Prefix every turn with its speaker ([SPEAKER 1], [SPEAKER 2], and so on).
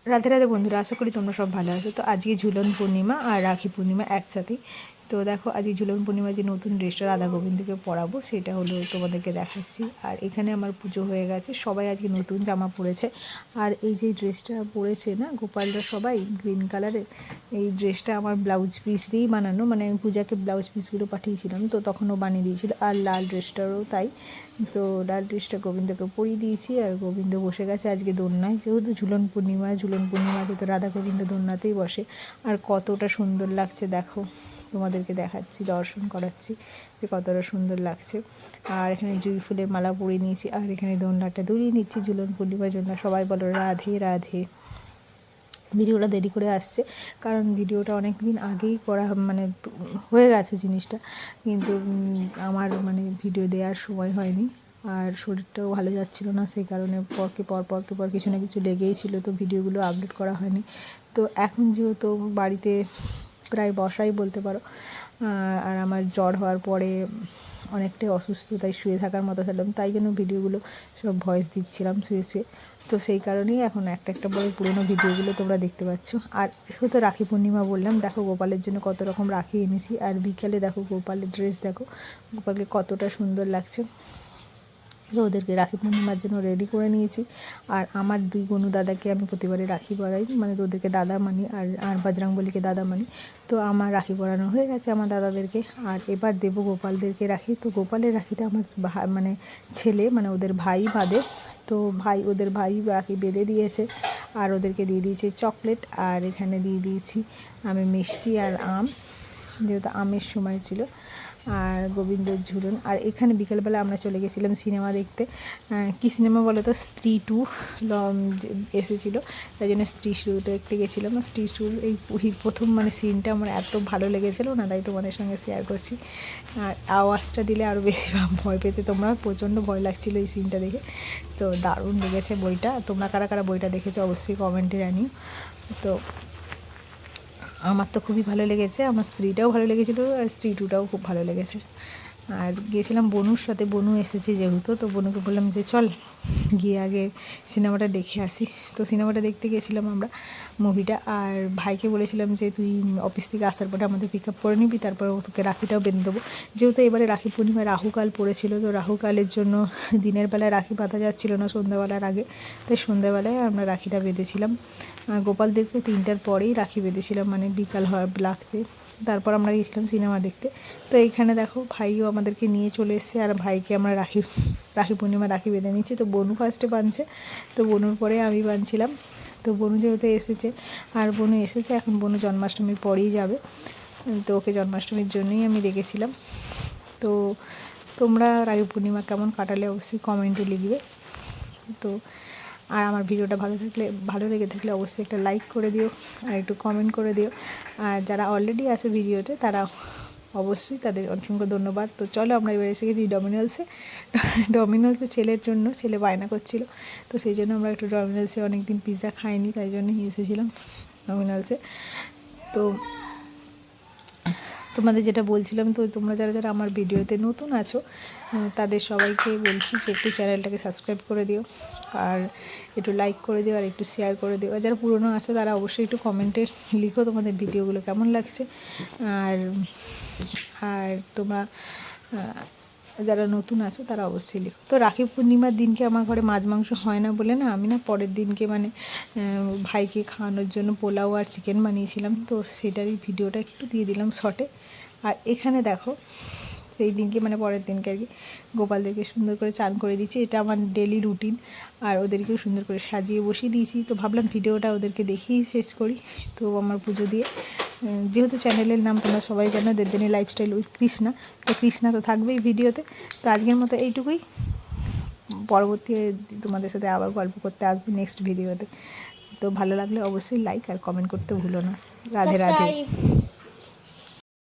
[SPEAKER 1] রাধে রাধে বন্ধুরা, আশা করি তোমরা সব ভালো আছো। তো আজকে ঝুলন পূর্ণিমা আর রাখি পূর্ণিমা একসাথেই। তো দেখো আজকে ঝুলন পূর্ণিমা যে নতুন ড্রেসটা রাধা গোবিন্দকে পরাবো সেটা হলো তোমাদেরকে দেখাচ্ছি। আর এখানে আমার পুজো হয়ে গেছে, সবাই আজকে নতুন জামা পরেছে। আর এই যে ড্রেসটা পরেছে না গোপালরা সবাই গ্রিন কালারের, এই ড্রেসটা আমার ব্লাউজ পিস দিয়েই বানানো, মানে আমি পূজাকে ব্লাউজ পিসগুলো পাঠিয়েছিলাম তো তখন ও বানিয়ে দিয়েছিল। আর লাল ড্রেসটারও তাই। তো লাল ড্রেসটা গোবিন্দকে পরিয়ে দিয়েছি আর গোবিন্দ বসে গেছে আজকে দোলনায়, যেহেতু ঝুলন পূর্ণিমাতে তো রাধা গোবিন্দ দোলনাতেই বসে। আর কতটা সুন্দর লাগছে দেখো, তোমাদেরকে দেখাচ্ছি, দর্শন করাচ্ছি যে কতটা সুন্দর লাগছে। আর এখানে জুঁই ফুলের মালা পরিয়ে নিয়েছি আর এখানে দোলনাটা দুলিয়ে নিচ্ছি ঝুলন পূর্ণিমার জন্য। সবাই বলো রাধে রাধে। ভিডিওটা দেরি করে আসছে কারণ ভিডিওটা অনেক দিন আগেই করা, মানে হয়ে গেছে জিনিসটা, কিন্তু আমার মানে ভিডিও দেওয়ার সময় হয়নি। আর শরীরটাও ভালো যাচ্ছিল না, সেই কারণে পরকে পর কিছু না কিছু লেগেই ছিল, তো ভিডিওগুলো আপলোড করা হয়নি। তো এখন যেহেতু বাড়িতে প্রায় বসাই বলতে পারো, আর আমার জ্বর হওয়ার পরে অনেকটাই অসুস্থ, তাই শুয়ে থাকার মতো ছিলাম, তাই জন্য ভিডিওগুলো সব ভয়েস দিচ্ছিলাম শুয়ে শুয়ে। তো সেই কারণেই এখন একটা বড় পুরোনো ভিডিওগুলো তোমরা দেখতে পাচ্ছ। আর যেহেতু রাখি পূর্ণিমা বললাম, দেখো গোপালের জন্য কত রকম রাখি এনেছি। আর বিকালে দেখো গোপালের ড্রেস দেখো, গোপালকে কতটা সুন্দর লাগছে। তো ওদেরকে রাখি পূর্ণিমার জন্য রেডি করে নিয়েছি। আর আমার দুই গনু দাদাকে আমি প্রতিবারে রাখি পরাই, মানে ওদেরকে দাদা মানি, আর বজরংবলীকে দাদা মানি। তো আমার রাখি পরানো হয়ে গেছে আমার দাদাদেরকে। আর এবার দেবো গোপালদেরকে রাখি। তো গোপালের রাখিটা আমার মানে ছেলে, মানে ওদের ভাই বাঁধে। তো ওদের ভাই রাখি বেঁধে দিয়েছে আর ওদেরকে দিয়ে দিয়েছে চকলেট। আর এখানে দিয়ে দিয়েছি আমি মিষ্টি আর আম, যেহেতু আমের সময় ছিল। আর গোবিন্দর ঝুলন। আর এখানে বিকেলবেলা আমরা চলে গেছিলাম সিনেমা দেখতে। কী সিনেমা বলো তো, স্ত্রী 2 এসেছিলো, তাই জন্য স্ত্রী 2 দেখতে গেছিলাম। আর স্ত্রী 2 এই প্রথম মানে সিনটা আমার এত ভালো লেগেছিলো না, তাই তোমাদের সঙ্গে শেয়ার করছি। আর আওয়াজটা দিলে আরও বেশি ভয় পেতে তোমরা, প্রচণ্ড ভয় লাগছিলো এই সিনটা দেখে। তো দারুণ লেগেছে বইটা। তোমরা কারা কারা বইটা দেখেছো অবশ্যই কমেন্টে জানিও। তো আমার তো খুবই ভালো লেগেছে, আমার স্ত্রীটাও ভালো লেগেছিলো আর স্ত্রী 2টাও খুব ভালো লেগেছে। আর গিয়েছিলাম বনুর সাথে, বনু এসেছে যেহেতু, তো বনুকে বললাম যে চল গিয়ে আগে সিনেমাটা দেখে আসি। তো সিনেমাটা দেখতে গেছিলাম আমরা মুভিটা। আর ভাইকে বলেছিলাম যে তুই অফিস থেকে আসার পরে আমাদের পিক আপ করে নিবি, তারপর তোকে রাখিটাও বেঁধে দেবো। যেহেতু এবারে রাখি পূর্ণিমায় রাহুকাল পড়েছিল, তো রাহুকালের জন্য দিনের বেলায় রাখি বাঁধা যাচ্ছিলো না সন্ধ্যাবেলার আগে, তাই সন্ধ্যাবেলায় আমরা রাখিটা বেঁধেছিলাম। গোপালদেরকেও 3টার পরেই রাখি বেঁধেছিলাম, মানে বিকাল হয় লাগতে। তারপর আমরা গিয়েছিলাম সিনেমা দেখতে। তো এইখানে দেখো ভাইও আমাদেরকে নিয়ে চলে এসেছে আর ভাইকে আমরা রাখি পূর্ণিমা রাখি বেঁধে নিচ্ছি। তো বনু ফার্স্টে বাঁধছে, তো বনুর পরে আমি বাঁধছিলাম। তো বনু যেহেতু এসেছে, আর বনু এসেছে, এখন বনু জন্মাষ্টমীর পরেই যাবে, তো ওকে জন্মাষ্টমীর জন্যই আমি রেখেছিলাম। তো তোমরা রাখি পূর্ণিমা কেমন কাটালে অবশ্যই কমেন্টে লিখবে। তো আর আমার ভিডিওটা ভালো লেগে থাকলে অবশ্যই একটা লাইক করে দিও আর একটু কমেন্ট করে দিও। আর যারা অলরেডি আছে ভিডিওতে তারা অবশ্যই, তাদের অসংখ্য ধন্যবাদ। তো চলো আমরা এবার এসে গেছি ডমিনোসে ছেলের জন্য, ছেলে বায়না করছিল, তো সেই জন্য আমরা একটু ডমিনোসে, অনেকদিন পিৎজা খাইনি তাই জন্যই এসেছিলাম ডমিনোসে। তো তোমাদের যেটা বলছিলাম, তো তোমরা যারা যারা আমার ভিডিওতে নতুন আছো তাদের সবাইকে বলছি যে একটু চ্যানেলটাকে সাবস্ক্রাইব করে দিও আর একটু লাইক করে দিও আর একটু শেয়ার করে দিও। আর যারা পুরনো আছো তারা অবশ্যই একটু কমেন্টে লিখো তোমাদের ভিডিওগুলো কেমন লাগছে। আর আর তোমরা যারা নতুন আছো তারা অবশ্যই লিখো। তো রাখি পূর্ণিমার দিনকে আমার ঘরে মাছ মাংস হয় না বলে না, আমি না পরের দিনকে মানে ভাইকে খাওয়ানোর জন্য পোলাও আর চিকেন বানিয়েছিলাম, তো সেটারই ভিডিওটা একটু দিয়ে দিলাম শর্টে। আর এখানে দেখো সেই দিনকে মানে পরের দিনকে আর কি গোপালদেরকে সুন্দর করে চান করে দিচ্ছি, এটা আমার ডেলি রুটিন। আর ওদেরকেও সুন্দর করে সাজিয়ে বসিয়ে দিয়েছি। তো ভাবলাম ভিডিওটা ওদেরকে দেখেই শেষ করি। তো আমার পুজো দিয়ে, যেহেতু চ্যানেলের নাম তোমরা সবাই জানো দেবযানী লাইফস্টাইল উইথ কৃষ্ণা, তো কৃষ্ণা তো থাকবেই ভিডিওতে। তো আজকের মতো এইটুকুই, পরবর্তী তোমাদের সাথে আবার গল্প করতে আসবো নেক্সট ভিডিওতে। তো ভালো লাগলে অবশ্যই লাইক আর কমেন্ট করতে ভুলো না। রাধে রাধে।